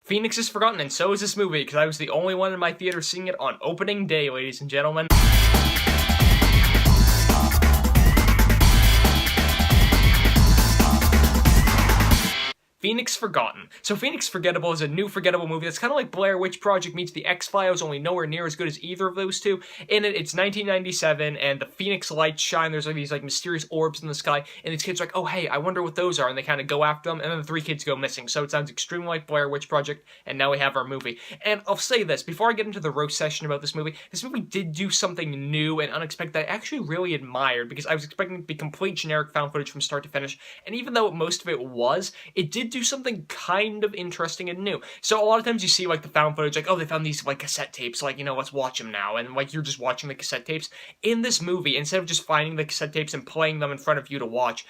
Phoenix is forgotten, and so is this movie, because I was the only one in my theater seeing it on opening day, ladies and gentlemen. Phoenix Forgotten. So Phoenix Forgettable is a new Forgettable movie that's kind of like Blair Witch Project meets The X-Files, only nowhere near as good as either of those two. In it, it's 1997, and the Phoenix lights shine. There's like these like mysterious orbs in the sky, and these kids are like, oh hey, I wonder what those are, and they kind of go after them, and then the three kids go missing. So it sounds extremely like Blair Witch Project, and now we have our movie. And I'll say this, before I get into the roast session about this movie did do something new and unexpected that I actually really admired, because I was expecting it to be complete generic found footage from start to finish, and even though most of it was, it did do something kind of interesting and new. So a lot of times you see like the found footage, like, oh, they found these like cassette tapes, like, you know, let's watch them now, and like you're just watching the cassette tapes. In this movie, instead of just finding the cassette tapes and playing them in front of you to watch,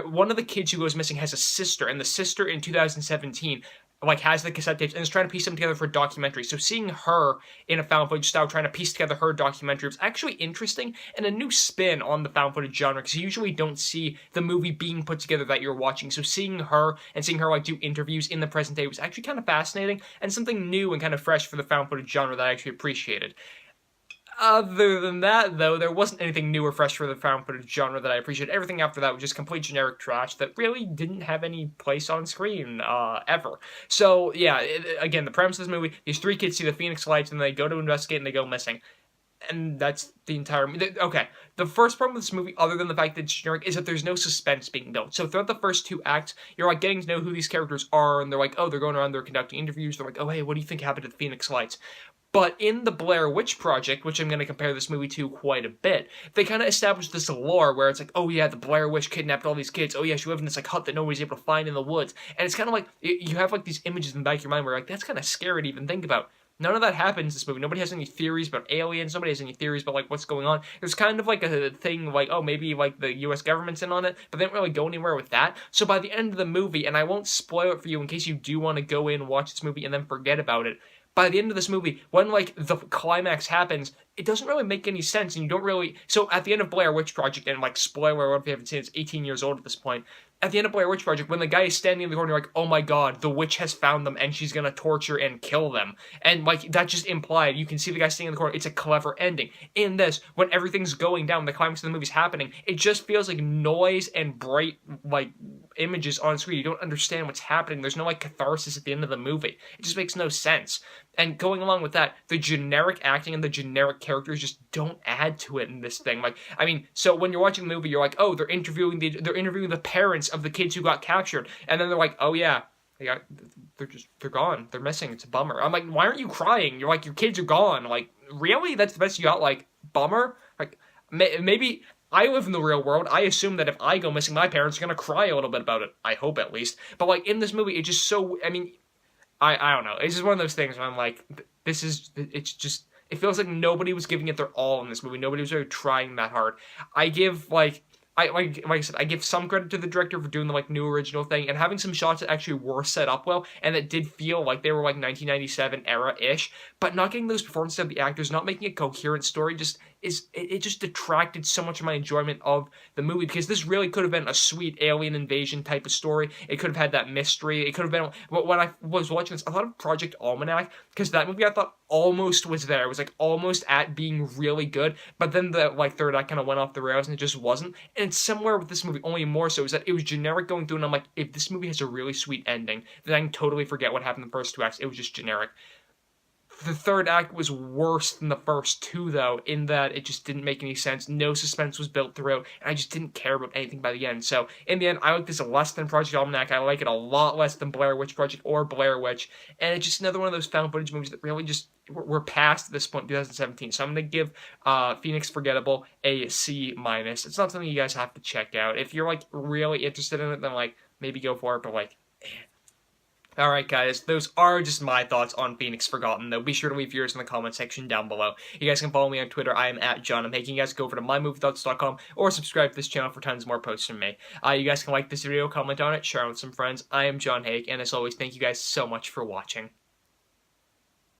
one of the kids who goes missing has a sister, and the sister in 2017 like has the cassette tapes and is trying to piece them together for a documentary. So seeing her in a found footage style trying to piece together her documentary was actually interesting and a new spin on the found footage genre, because you usually don't see the movie being put together that you're watching. So seeing her like do interviews in the present day was actually kind of fascinating and something new and kind of fresh for the found footage genre that I actually appreciated. Other than that, though, there wasn't anything new or fresh for the found footage genre that I appreciated. Everything after that was just complete generic trash that really didn't have any place on screen, ever. So, yeah, again, the premise of this movie, these three kids see the Phoenix lights and they go to investigate and they go missing. And that's the entire... Okay, the first problem with this movie, other than the fact that it's generic, is that there's no suspense being built. So throughout the first two acts, you're, like, getting to know who these characters are, and they're like, oh, they're going around, they're conducting interviews, they're like, oh, hey, what do you think happened to the Phoenix lights? But in the Blair Witch Project, which I'm going to compare this movie to quite a bit, they kind of established this lore where it's like, oh yeah, the Blair Witch kidnapped all these kids. Oh yeah, she lived in this like hut that nobody's able to find in the woods. And it's kind of like, you have like these images in the back of your mind where you're like, that's kind of scary to even think about. None of that happens in this movie. Nobody has any theories about aliens. Nobody has any theories about, like, what's going on. There's kind of, like, a thing, like, oh, maybe, like, the U.S. government's in on it, but they don't really go anywhere with that. So by the end of the movie, and I won't spoil it for you in case you do want to go in and watch this movie and then forget about it, by the end of this movie, when, like, the climax happens, it doesn't really make any sense, and you don't really... So, at the end of Blair Witch Project, and, like, spoiler alert if you haven't seen it, it's 18 years old at this point, at the end of Blair Witch Project, when the guy is standing in the corner, you're like, oh my god, the witch has found them, and she's gonna torture and kill them. And, like, that just implied, you can see the guy standing in the corner, it's a clever ending. In this, when everything's going down, the climax of the movie's happening, it just feels like noise and bright, like, images on screen. You don't understand what's happening. There's no, like, catharsis at the end of the movie. It just makes no sense. And going along with that, the generic acting and the generic characters just don't add to it in this thing. Like, I mean, so when you're watching the movie, you're like, oh, they're interviewing the parents of the kids who got captured, and then they're like, oh yeah, they're gone, they're missing, it's a bummer. I'm like, why aren't you crying? You're like, your kids are gone. Like, really? That's the best you got? Like, bummer? Like, maybe... I live in the real world. I assume that if I go missing, my parents are gonna cry a little bit about it. I hope, at least. But, like, in this movie, it's just so... I mean... I don't know. It's just one of those things where I'm like, it's just, it feels like nobody was giving it their all in this movie. Nobody was really trying that hard. I give, like I said, I give some credit to the director for doing the, like, new original thing and having some shots that actually were set up well and that did feel like they were, like, 1997 era-ish, but not getting those performances of the actors, not making a coherent story, it just detracted so much of my enjoyment of the movie, because this really could have been a sweet alien invasion type of story. It could have had that mystery. It could have been... When I was watching this, I thought of Project Almanac, because that movie I thought almost was there. It was, like, almost at being really good, but then the, like, third act kind of went off the rails and it just wasn't. And it's similar with this movie, only more so, is that it was generic going through, and I'm like, if this movie has a really sweet ending, then I can totally forget what happened in the first two acts. It was just generic. The third act was worse than the first two, though, in that it just didn't make any sense. No suspense was built throughout, and I just didn't care about anything by the end. So, in the end, I like this less than Project Almanac. I like it a lot less than Blair Witch Project or Blair Witch, and it's just another one of those found footage movies that really just... We're past this point, 2017, so I'm going to give Phoenix Forgettable a C-. It's not something you guys have to check out. If you're, like, really interested in it, then, like, maybe go for it, but, like, Alright guys, those are just my thoughts on Phoenix Forgotten, though. Be sure to leave yours in the comment section down below. You guys can follow me on Twitter. I am at John. I'm making you guys go over to mymoviethoughts.com or subscribe to this channel for tons more posts from me. You guys can like this video, comment on it, share it with some friends. I am John Hayeck, and as always, thank you guys so much for watching.